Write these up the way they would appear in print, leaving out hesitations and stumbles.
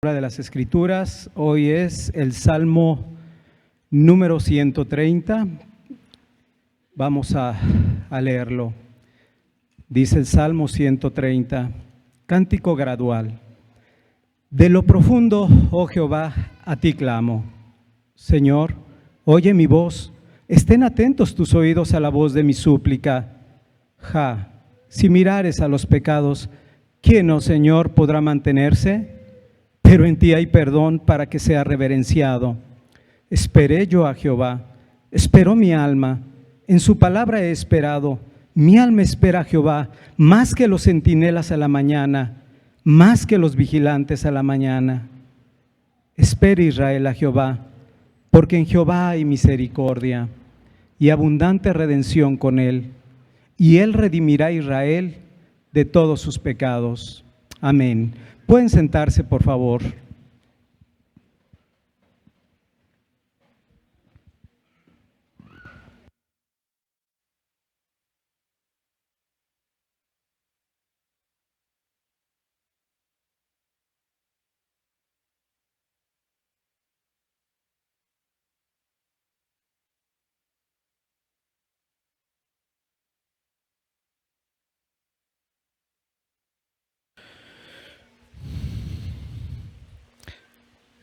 De las Escrituras. Hoy es el Salmo número 130. Vamos a leerlo. Dice el Salmo 130, cántico gradual. De lo profundo, oh Jehová, a ti clamo. Señor, oye mi voz, estén atentos tus oídos a la voz de mi súplica. Si mirares a los pecados, ¿quién, oh Señor, podrá mantenerse? Pero en ti hay perdón para que sea reverenciado. Esperé yo a Jehová, esperó mi alma, en su palabra he esperado. Mi alma espera a Jehová, más que los centinelas a la mañana, más que los vigilantes a la mañana. Espera Israel a Jehová, porque en Jehová hay misericordia y abundante redención con él, y él redimirá a Israel de todos sus pecados. Amén. Pueden sentarse, por favor.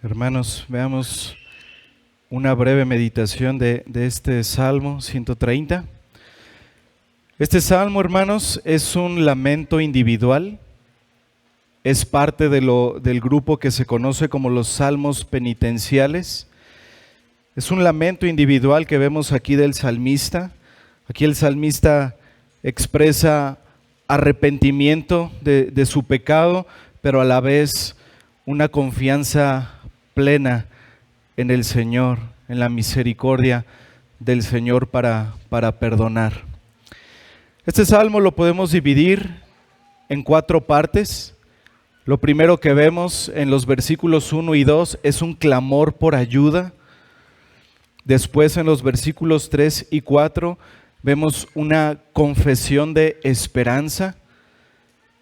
Hermanos, veamos una breve meditación de este Salmo 130. Este Salmo, hermanos, es un lamento individual, es parte del grupo que se conoce como los Salmos penitenciales. Es un lamento individual que vemos aquí del salmista. Aquí el salmista expresa arrepentimiento de su pecado, pero a la vez una confianza plena en el Señor, en la misericordia del Señor para perdonar. Este salmo lo podemos dividir en 4 partes. Lo primero que vemos en los versículos 1 y 2 es un clamor por ayuda. Después en los versículos 3 y 4 vemos una confesión de esperanza.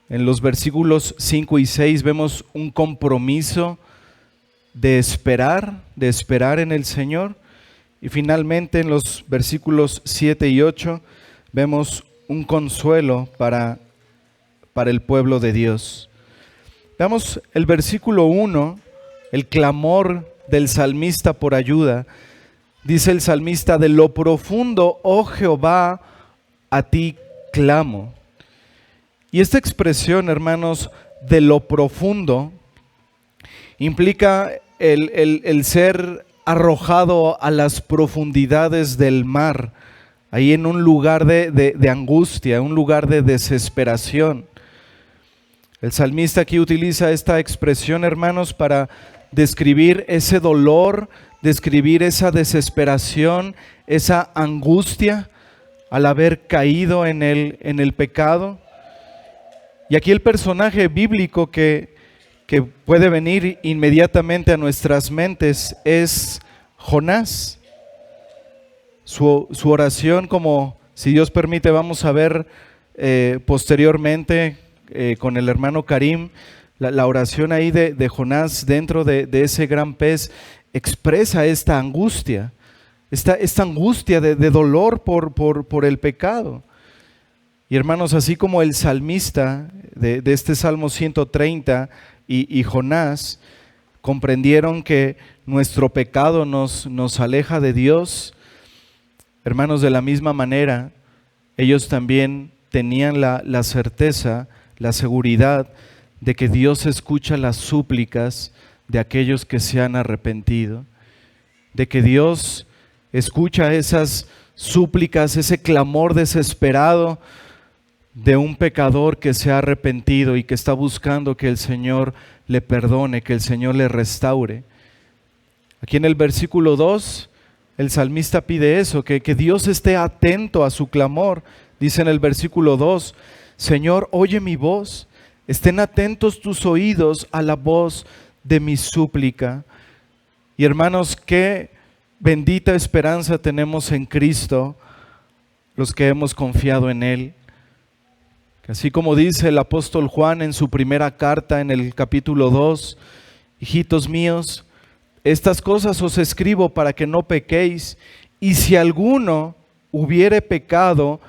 En los versículos 5 y 6 vemos un compromiso de esperar en el Señor. Y finalmente en los versículos 7 y 8 vemos un consuelo para el pueblo de Dios. Veamos el versículo 1, el clamor del salmista por ayuda. Dice el salmista: de lo profundo, oh Jehová, a ti clamo. Y esta expresión, hermanos, de lo profundo, implica el ser arrojado a las profundidades del mar, ahí en un lugar de angustia, un lugar de desesperación. El salmista aquí utiliza esta expresión, hermanos, para describir ese dolor, describir esa desesperación, esa angustia al haber caído en el pecado. Y aquí el personaje bíblico que puede venir inmediatamente a nuestras mentes es Jonás. Su oración, como si Dios permite vamos a ver posteriormente con el hermano Karim, la oración ahí de Jonás dentro de ese gran pez expresa esta angustia, esta angustia de dolor por el pecado. Y hermanos, así como el salmista de este Salmo 130 y Jonás comprendieron que nuestro pecado nos aleja de Dios, hermanos, de la misma manera, ellos también tenían la certeza, la seguridad de que Dios escucha las súplicas de aquellos que se han arrepentido, de que Dios escucha esas súplicas, ese clamor desesperado de un pecador que se ha arrepentido y que está buscando que el Señor le perdone, que el Señor le restaure. Aquí en el versículo 2, el salmista pide eso, que Dios esté atento a su clamor. Dice en el versículo 2, Señor, oye mi voz, estén atentos tus oídos a la voz de mi súplica. Y hermanos, qué bendita esperanza tenemos en Cristo, los que hemos confiado en Él. Así como dice el apóstol Juan en su primera carta, en el capítulo 2, hijitos míos, estas cosas os escribo para que no pequéis, y si alguno hubiere pecado,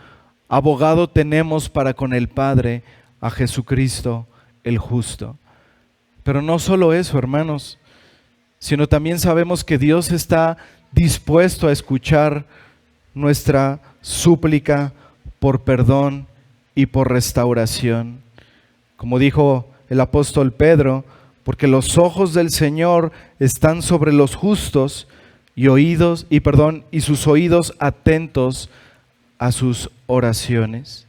abogado tenemos para con el Padre, a Jesucristo el justo. Pero no solo eso, hermanos, sino también sabemos que Dios está dispuesto a escuchar nuestra súplica por perdón y por restauración. Como dijo el apóstol Pedro, porque los ojos del Señor están sobre los justos y sus oídos atentos a sus oraciones.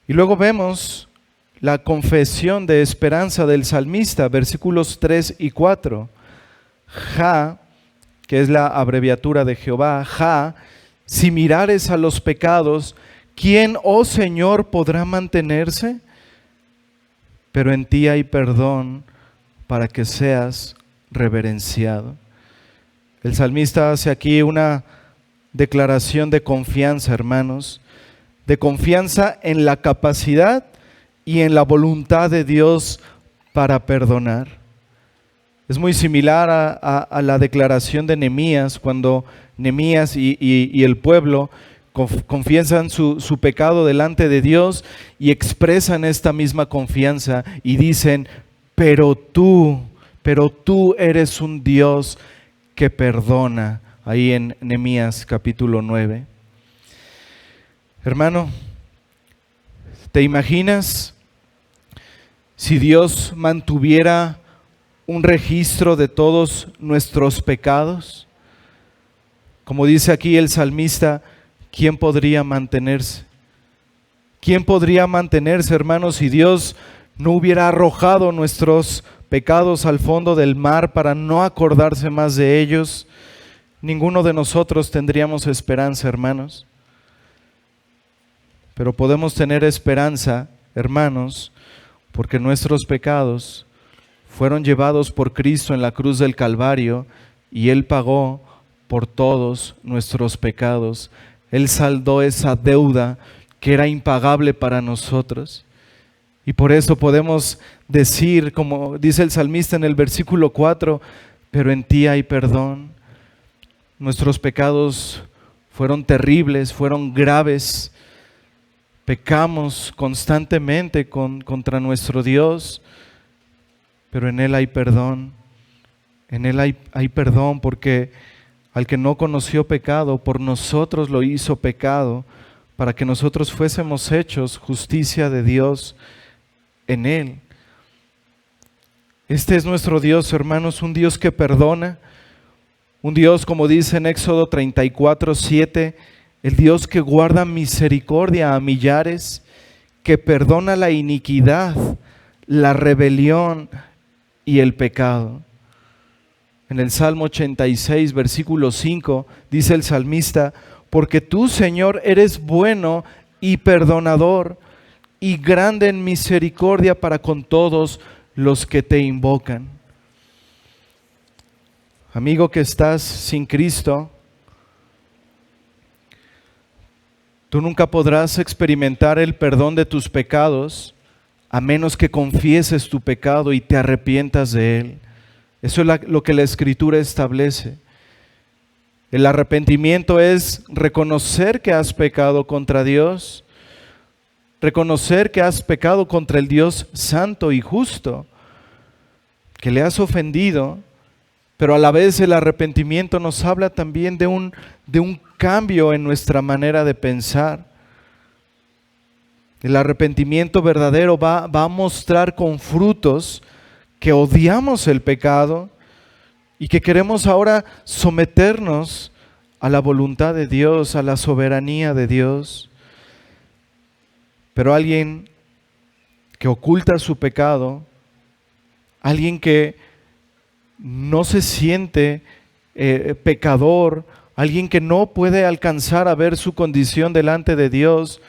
Y luego vemos la confesión de esperanza del salmista, versículos 3 y 4. Ja, que es la abreviatura de Jehová, Ja, si mirares a los pecados, ¿quién, oh Señor, podrá mantenerse? Pero en ti hay perdón para que seas reverenciado. El salmista hace aquí una declaración de confianza, hermanos, de confianza en la capacidad y en la voluntad de Dios para perdonar. Es muy similar a la declaración de Nehemías, cuando Nehemías y el pueblo confiesan su pecado delante de Dios y expresan esta misma confianza y dicen, pero tú eres un Dios que perdona, ahí en Nehemías capítulo 9. Hermano, ¿te imaginas si Dios mantuviera un registro de todos nuestros pecados? Como dice aquí el salmista, ¿quién podría mantenerse? ¿Quién podría mantenerse, hermanos, si Dios no hubiera arrojado nuestros pecados al fondo del mar para no acordarse más de ellos? Ninguno de nosotros tendríamos esperanza, hermanos. Pero podemos tener esperanza, hermanos, porque nuestros pecados fueron llevados por Cristo en la cruz del Calvario y Él pagó por todos nuestros pecados. Él saldó esa deuda que era impagable para nosotros. Y por eso podemos decir, como dice el salmista en el versículo 4, pero en ti hay perdón. Nuestros pecados fueron terribles, fueron graves. Pecamos constantemente contra nuestro Dios, pero en Él hay perdón. En Él hay perdón porque al que no conoció pecado, por nosotros lo hizo pecado, para que nosotros fuésemos hechos justicia de Dios en Él. Este es nuestro Dios, hermanos, un Dios que perdona, un Dios, como dice en Éxodo 34:7, el Dios que guarda misericordia a millares, que perdona la iniquidad, la rebelión y el pecado. En el Salmo 86, versículo 5, dice el salmista, porque tú, Señor, eres bueno y perdonador y grande en misericordia para con todos los que te invocan. Amigo que estás sin Cristo, tú nunca podrás experimentar el perdón de tus pecados a menos que confieses tu pecado y te arrepientas de él. Eso es lo que la Escritura establece. El arrepentimiento es reconocer que has pecado contra Dios, reconocer que has pecado contra el Dios santo y justo, que le has ofendido, pero a la vez el arrepentimiento nos habla también de un cambio en nuestra manera de pensar. El arrepentimiento verdadero va a mostrar con frutos que odiamos el pecado y que queremos ahora someternos a la voluntad de Dios, a la soberanía de Dios. Pero alguien que oculta su pecado, alguien que no se siente pecador, alguien que no puede alcanzar a ver su condición delante de Dios,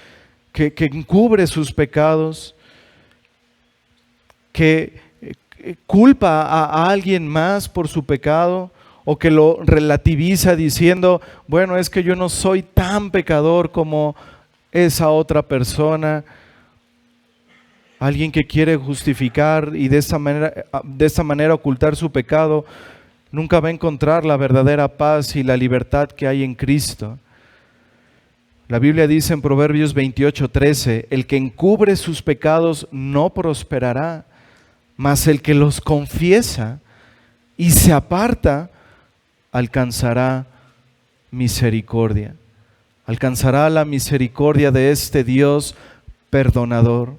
que encubre sus pecados, que culpa a alguien más por su pecado o que lo relativiza diciendo, bueno, es que yo no soy tan pecador como esa otra persona. Alguien que quiere justificar y de esa manera ocultar su pecado, nunca va a encontrar la verdadera paz y la libertad que hay en Cristo. La Biblia dice en Proverbios 28:13, el que encubre sus pecados no prosperará, mas el que los confiesa y se aparta alcanzará misericordia. Alcanzará la misericordia de este Dios perdonador.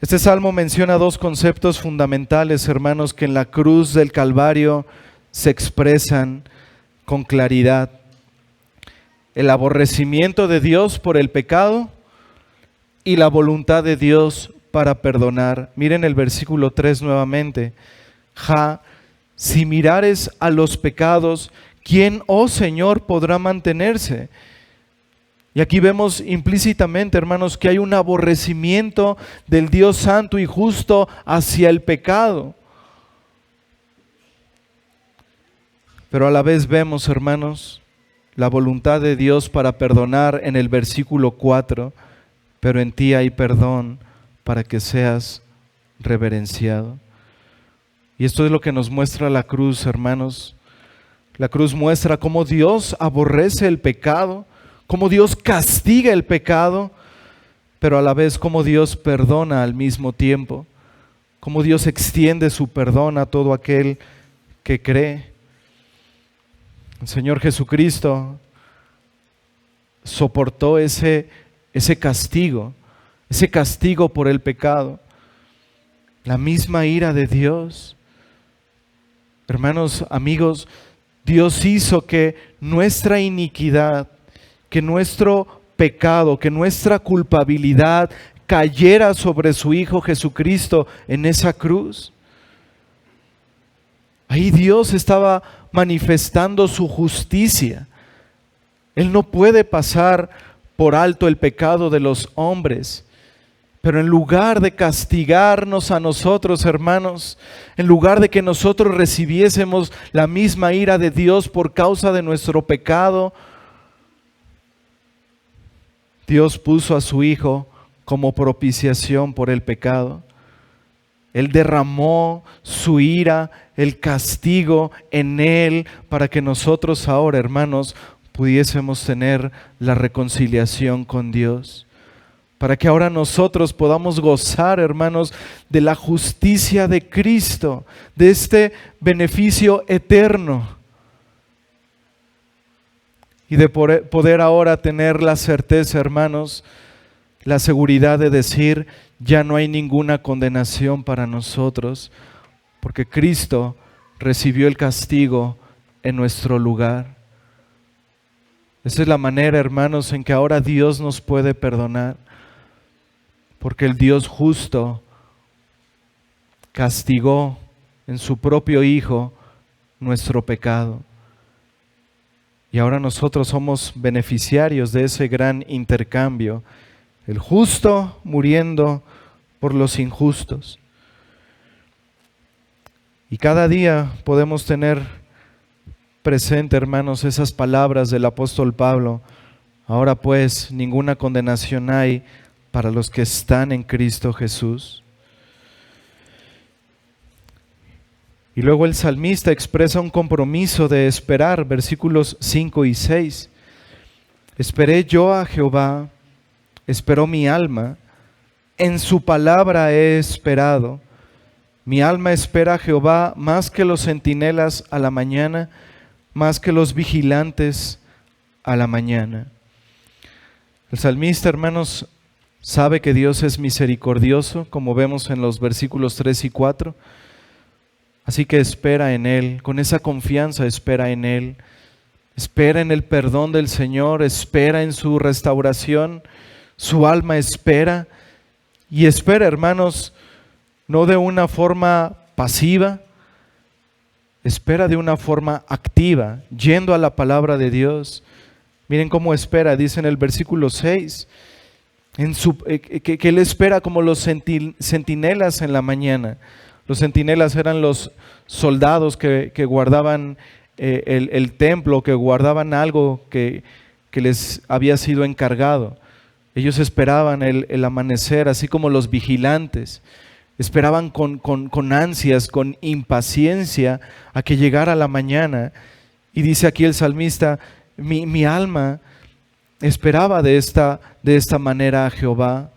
Este salmo menciona dos conceptos fundamentales, hermanos, que en la cruz del Calvario se expresan con claridad. El aborrecimiento de Dios por el pecado y la voluntad de Dios para perdonar. Miren el versículo 3 nuevamente. Si mirares a los pecados, ¿quién, oh Señor, podrá mantenerse? Y aquí vemos implícitamente, hermanos, que hay un aborrecimiento del Dios santo y justo hacia el pecado. Pero a la vez vemos, hermanos, la voluntad de Dios para perdonar en el versículo 4, pero en ti hay perdón para que seas reverenciado. Y esto es lo que nos muestra la cruz, hermanos. La cruz muestra cómo Dios aborrece el pecado, cómo Dios castiga el pecado, pero a la vez cómo Dios perdona al mismo tiempo, cómo Dios extiende su perdón a todo aquel que cree. El Señor Jesucristo soportó ese castigo por el pecado, la misma ira de Dios. Hermanos, amigos, Dios hizo que nuestra iniquidad, que nuestro pecado, que nuestra culpabilidad cayera sobre su Hijo Jesucristo en esa cruz. Ahí Dios estaba manifestando su justicia. Él no puede pasar por alto el pecado de los hombres. Pero en lugar de castigarnos a nosotros, hermanos, en lugar de que nosotros recibiésemos la misma ira de Dios por causa de nuestro pecado, Dios puso a su Hijo como propiciación por el pecado. Él derramó su ira, el castigo en Él, para que nosotros ahora, hermanos, pudiésemos tener la reconciliación con Dios. Para que ahora nosotros podamos gozar, hermanos, de la justicia de Cristo, de este beneficio eterno. Y de poder ahora tener la certeza, hermanos, la seguridad de decir, ya no hay ninguna condenación para nosotros, porque Cristo recibió el castigo en nuestro lugar. Esa es la manera, hermanos, en que ahora Dios nos puede perdonar, porque el Dios justo castigó en su propio Hijo nuestro pecado. Y ahora nosotros somos beneficiarios de ese gran intercambio, el justo muriendo por los injustos. Y cada día podemos tener presente, hermanos, esas palabras del apóstol Pablo. Ahora pues, ninguna condenación hay para los que están en Cristo Jesús. Y luego el salmista expresa un compromiso de esperar, versículos 5 y 6. Esperé yo a Jehová, esperó mi alma, en su palabra he esperado. Mi alma espera a Jehová más que los centinelas a la mañana, más que los vigilantes a la mañana. El salmista, hermanos, sabe que Dios es misericordioso, como vemos en los versículos 3 y 4. Así que espera en Él, con esa confianza espera en Él. Espera en el perdón del Señor, espera en su restauración. Su alma espera. Y espera, hermanos, no de una forma pasiva, espera de una forma activa, yendo a la palabra de Dios. Miren cómo espera, dice en el versículo 6, que Él espera como los centinelas en la mañana. Los centinelas eran los soldados que guardaban el templo, que guardaban algo que les había sido encargado. Ellos esperaban el amanecer, así como los vigilantes. Esperaban con ansias, con impaciencia a que llegara la mañana. Y dice aquí el salmista, mi alma esperaba de esta manera a Jehová.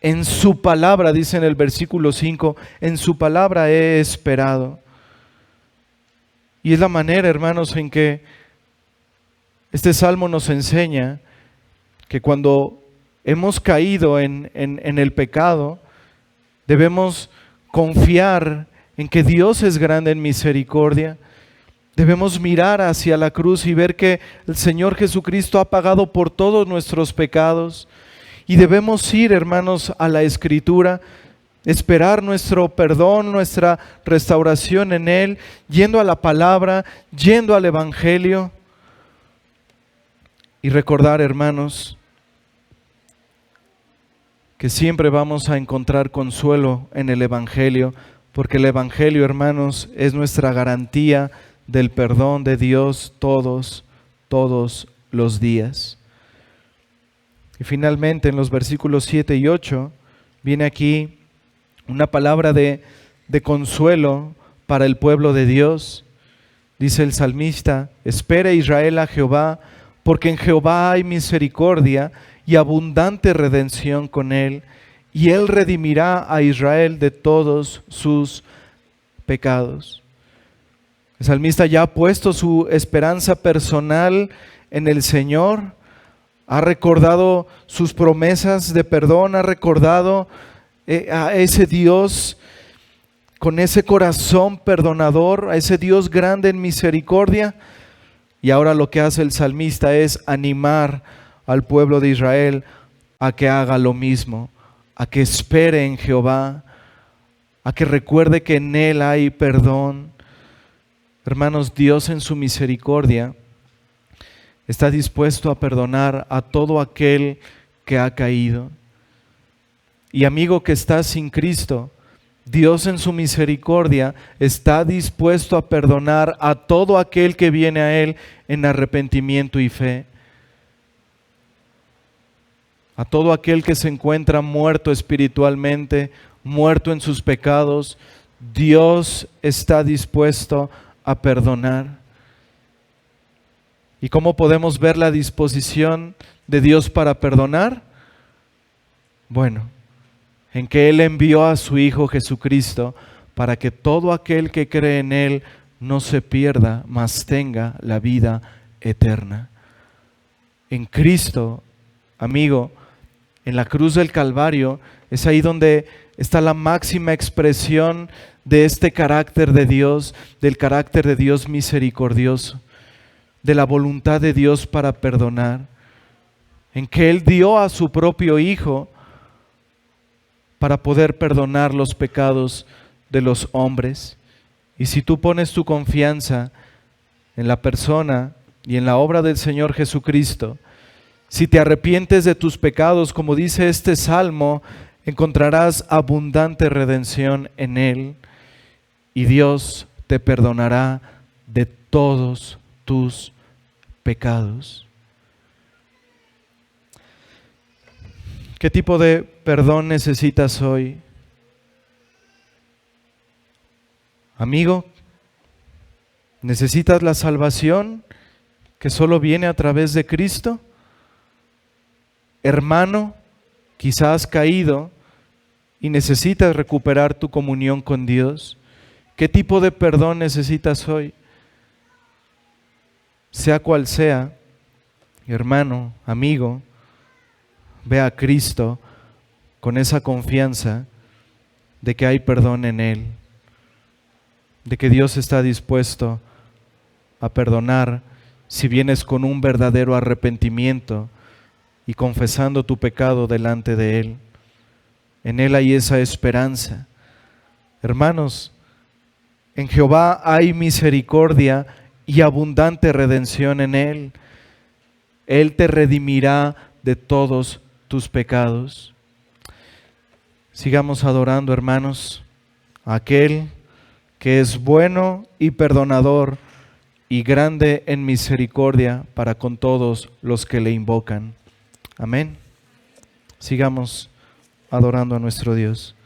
En su palabra, dice en el versículo 5, en su palabra he esperado. Y es la manera, hermanos, en que este salmo nos enseña que cuando hemos caído en el pecado, debemos confiar en que Dios es grande en misericordia. Debemos mirar hacia la cruz y ver que el Señor Jesucristo ha pagado por todos nuestros pecados. Y debemos ir, hermanos, a la Escritura, esperar nuestro perdón, nuestra restauración en Él, yendo a la palabra, yendo al Evangelio. Y recordar, hermanos, que siempre vamos a encontrar consuelo en el Evangelio, porque el Evangelio, hermanos, es nuestra garantía del perdón de Dios todos los días. Y finalmente en los versículos 7 y 8 viene aquí una palabra de consuelo para el pueblo de Dios. Dice el salmista, espera Israel a Jehová, porque en Jehová hay misericordia y abundante redención con él, y él redimirá a Israel de todos sus pecados. El salmista ya ha puesto su esperanza personal en el Señor, ha recordado sus promesas de perdón, ha recordado a ese Dios con ese corazón perdonador, a ese Dios grande en misericordia. Y ahora lo que hace el salmista es animar al pueblo de Israel a que haga lo mismo, a que espere en Jehová, a que recuerde que en Él hay perdón. Hermanos, Dios en su misericordia está dispuesto a perdonar a todo aquel que ha caído. Y amigo que está sin Cristo, Dios en su misericordia está dispuesto a perdonar a todo aquel que viene a Él en arrepentimiento y fe. A todo aquel que se encuentra muerto espiritualmente, muerto en sus pecados, Dios está dispuesto a perdonar. ¿Y cómo podemos ver la disposición de Dios para perdonar? Bueno, en que Él envió a su Hijo Jesucristo para que todo aquel que cree en Él no se pierda, mas tenga la vida eterna. En Cristo, amigo, en la cruz del Calvario, es ahí donde está la máxima expresión de este carácter de Dios, del carácter de Dios misericordioso, de la voluntad de Dios para perdonar, en que Él dio a su propio Hijo para poder perdonar los pecados de los hombres. Y si tú pones tu confianza en la persona y en la obra del Señor Jesucristo, si te arrepientes de tus pecados, como dice este salmo, encontrarás abundante redención en Él, y Dios te perdonará de todos tus pecados. ¿Qué tipo de perdón necesitas hoy? Amigo, ¿necesitas la salvación que solo viene a través de Cristo? Hermano, quizás has caído y necesitas recuperar tu comunión con Dios. ¿Qué tipo de perdón necesitas hoy? Sea cual sea, hermano, amigo, ve a Cristo con esa confianza de que hay perdón en Él, de que Dios está dispuesto a perdonar si vienes con un verdadero arrepentimiento y confesando tu pecado delante de Él. En Él hay esa esperanza. Hermanos, en Jehová hay misericordia y abundante redención en Él. Él te redimirá de todos tus pecados. Sigamos adorando, hermanos, a aquel que es bueno y perdonador y grande en misericordia para con todos los que le invocan. Amén. Sigamos adorando a nuestro Dios.